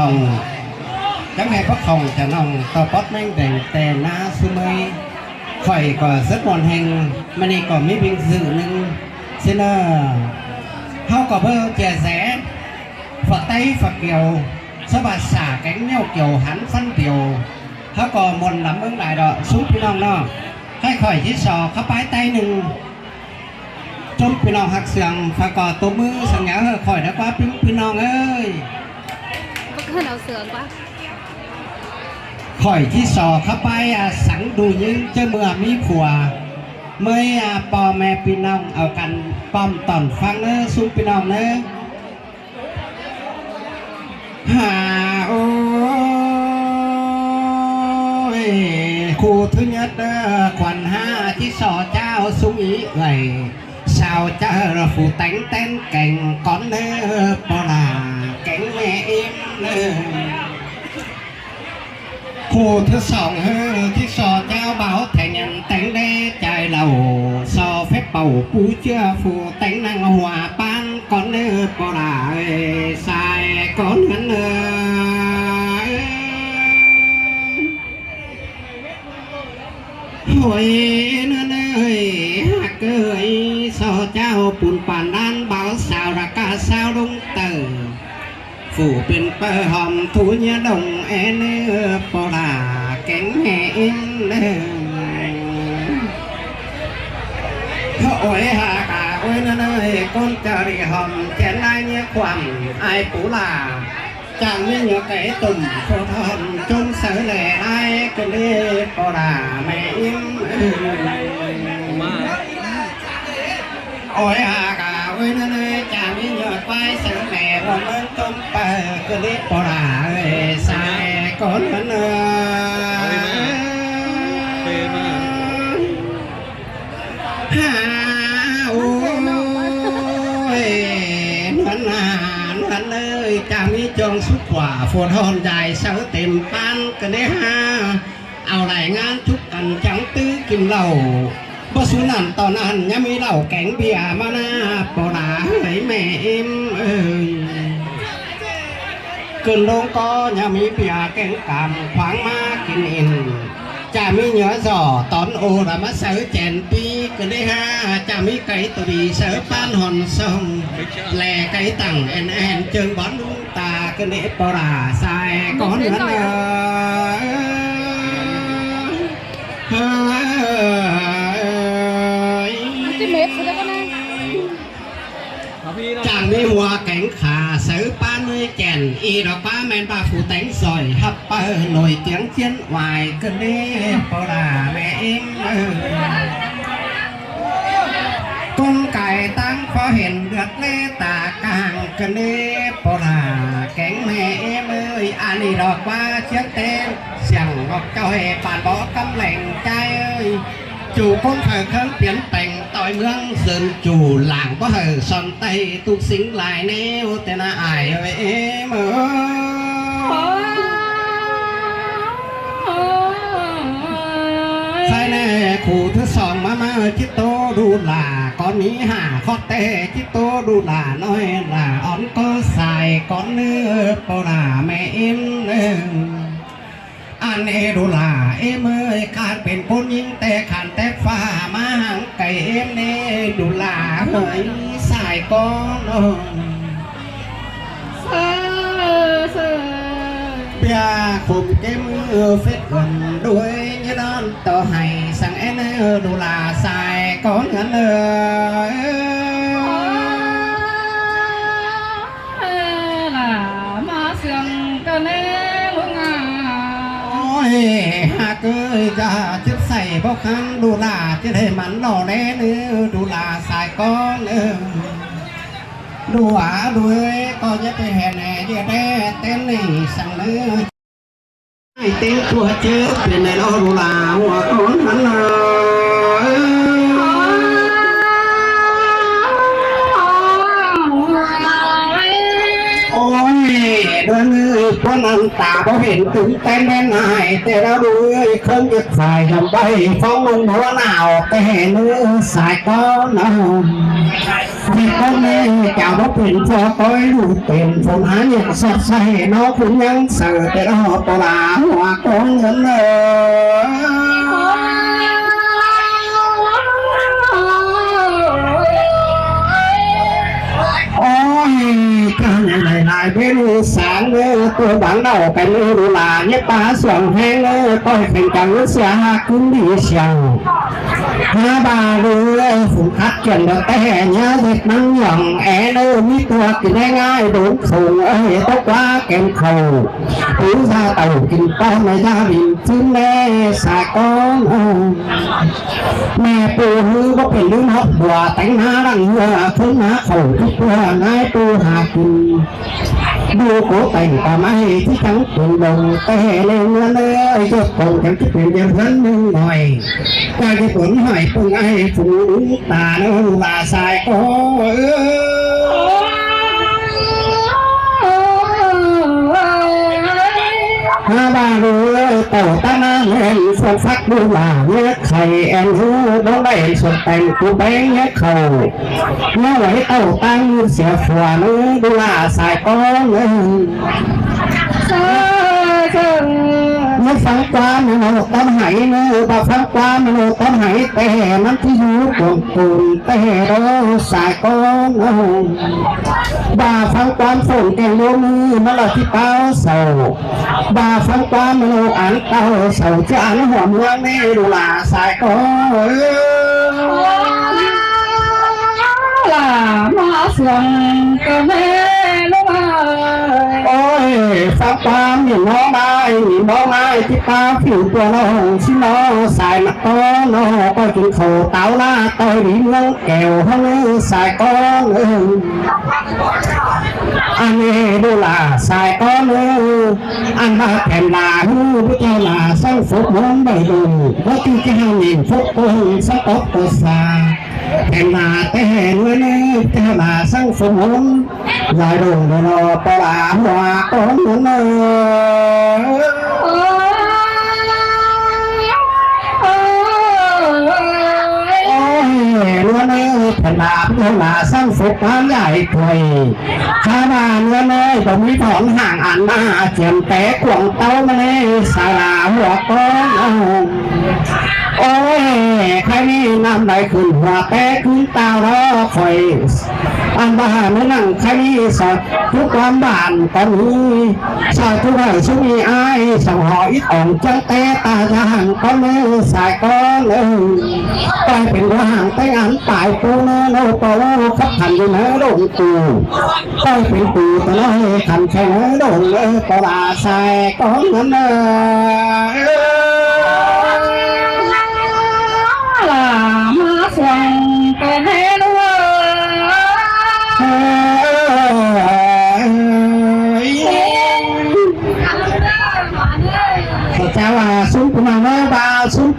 phòng chẳng ngày phát phòng chả nòng tàu bót mang đèn tè na sư mây khỏi có rất mòn hình mà này có mấy bình dự nâng xin hao có bơ chè rẽ phật tay phật kiều sao bà xả cánh nhau kiều hắn phân kiều hao có mòn lắm ứng đại đó xuốngพี่น้องเนาะให้khỏiที่สอเข้าไปใต้หนึ่งจมพี่น้องหักเสียงฝากกอดตัวมือสังเกตข่อยนะกว่าพี่น้องเอ้ยก็ขึ้นเอาเสือกว่าข่อยที่สอเข้าไปสังดูยิ่งเจ้าเมื่อมีผัวเมื่อปอแม่พี่น้องเอากันป้อมตอนฟังเนอะซุ้มพี่น้องเนอะหาโอ้ยคู่thứ nhất quần haที่สอเจ้าซุ้มý gầy sao cha phụ tánh tên cành con nơ bỏ là cánh mẹ em nơ khu thứ sòngที่สอเจ้าbảo thành nhận tánh đê chạy lầu so phép bầu cú chưa phụ tánh năng hòa ban con nơ bỏ là sai con ngắn hồi nơi hạt cười so trao bùn bàn đan báo sao ra ca sao đông tử phủ bên bờ hòm thú nhớ đồng en bỏ là cánh hè in ôi hà cả ôi nơi con chờ đi hòm chén ai nhớ quẳng ai phủ là chẳng như nhớ cái tùm phô thòn chung sở lệ ai cái đi bỏ là mẹ im ôi hà cả ôi nơi chẳng như nhớ quay sở lệ còn ơn chung bờ cái đi bỏ là sai con vẫn hắn ơi chàng đi trong suốt quả phồn hồn dài sáu tìm pan cái đấy ha ao lại ngang chúc cần trắng tứ kim lầu bó xuống nằm tòn ăn nhá mi lầu cánh bìa mà na bỏ đá lấy mẹ em ơi cơn đông có nhà mi bìa cánh cảm khoáng ma kinh in chả mi nhớ giỏ tón ô là mắt sớ chèn pi cái đấy ha chả mi cái tụi đi sớ pan hòn sông lè cái tặng en chân bón ta cái đấy bỏ đá sai có nữa chàng đi hoa cánh khả sớ ba mươi chèn y đó ba men ba phụ tánh rồi hấp ba nổi tiếng chiến hoài cơn đi bỏ đà mẹ em con cài tăng phó hiện được lê tà càng cơn đi bỏ đà cánh mẹ em ơi anh đi đó qua chiếc tên xiềng ngọc trời bàn bỏ cấm lệnh trai ơi chủ con phải khấn biến thành tội mương dân chủ làng có hờ son tay tu sinh lại nêu tên là ai ơi em sai nè khu thứ sòng mà chiếc tô đu là con ní hà khó tê chiếc tô đu là nói là ón có xài con nữa bỏ là mẹ em anh đồ là em ơi khátเป็นคนยิงแต่ขันแต่ฟ้ามาหังไก่เอ็มเน่ดูลาเฮ้ยสายก้อนเปียขุมเกมเฟสgần đuôi như đón tàu hay sang em đồ là sài con ngắn là má sương cơ nê hạ cười ra chiếc giày bóc khăn đủ là chiếc hệ mắn đỏ đen đủ là xài con đủ đuôi có nhất cái hè này địa đe tên này sang nữa tên của chứ tiền này nó đủ là hoa con hắn ôi đơn เพราะนั้นตาบ่เห็นถึงแต่แม่นายแต่เราดูเครื่องยึดสายลำใบฟ้องลงหัวหนาวแต่เนื้อสายก็นอนที่พ่อแม่เจ้าบ่เป็นพอก้อยลูกเป็นฝนหาเนี่ยสดใสน้องคุณยังเสือแต่เราปลาหัวกองเงินโอ้ยกันหลายๆเมนูสางเนื้อตัวบังเดาเป็นเนื้อหลาเนี่ยปลาสวงแห้งเนื้อก้อยเป็นกังเสียหาขึ้นดีเชียงบาเรือฝุ่นคัดเกี่ยนแต่เนี้ยเด็กนั่งหย่องแอเนื้อมีตัวกินง่ายๆโดนส่งตกว่าแกงเข่าหูซาเต่ากินป้อนในยาบินซึ่งแม่สายก้อนแม่ปูหือก็เป็นลืมหอบบัวแต่งหน้าดังเหือขึ้นหน้าเข่าทุกตัวง่ายปูหากินดูโคแต่งตาไม้ที่ทั้งตุ่นลงแต่เลี้ยงเนื้อยกคงทั้งที่เป็นเดียวนั้นนึงหน่อยกายที่ผลหอยปุ่งไอ้ฝูงตาโนลาสายก็บาเรือเต่าตาหน้าเล่นฝนฟักดูหลาเนื้อไข่แอนหูน้องได้ส่วนแต่งกูแบงเนื้อเข่าเนื้อไหวเต่าตั้งเสียฝัวเนื้อดูลาสายก้อนเนื้อฟังความเนื้อต้นไหเนื้อบาฟังความเนื้อต้นไหแต่นั้นที่อยู่กลมกลุ่มแต่เราสายก้อนบาฟังความฝนแกงโลมือนั่นแหละที่เป้าเสาบาฟังความเนื้ออ่านเต้าเสาจะอ่านหัวเมืองนี่ดูลาสายก้อนลามาเสียงก็แม่ลงมาโอ้ยฟังความหนีน้องได้หนีน้องได้ที่ตาผิวตัวน้องชิน้องสายนักต้อนน้องก็กินข้าวเต้าหน้าต่อยดีเมืองแก้วห้องสายก้อนอันนี้ดูลาสายก้อนอันมาแผ่นลาหูพิจารณาสร้างฟุกมองใบดูว่าที่จะให้หนีฟุกตัวสะกดตัวสาแผ่นลาแต่เนื้อเนื้อพิจารณาสร้างฟุกมองลายดงเนาะปลาหัวก้อนเนื้อขนาดเนื้อหนาสร้างฟุกน้ำใหญ่ถวยชาบานเนื้อเนยผมมีถอนห่างอันมาเจียมแต่ขวงเต้ามาเลยสาราหัวก้อนโอ้ยใครนี่น้ำไหลขึ้นหัวแต่ขึ้นตาล้อคอยอันบ้านไม่นั่งใครนี่สอดทุกความบ้านตอนนี้สอดทุกให้ชุ่มีไอ้สังหอยอ่องจังแต่ตาจางก้อนมือสายก้อนกลายเป็นว่าห่างแต่งอันตายปูเนื้อโนปอขับขันอยู่เนื้อโดนปูกลายเป็นปูแต่น้อยขันแค่เนื้อโดนปลาสายก้อนนั้นลามาสวงก็ให้รู้เจ้าว่าซุ้มกุมารน้อยบาซุ้ม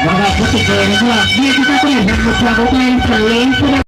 Maka putus dari dua, dia kita terlihat bersama dengan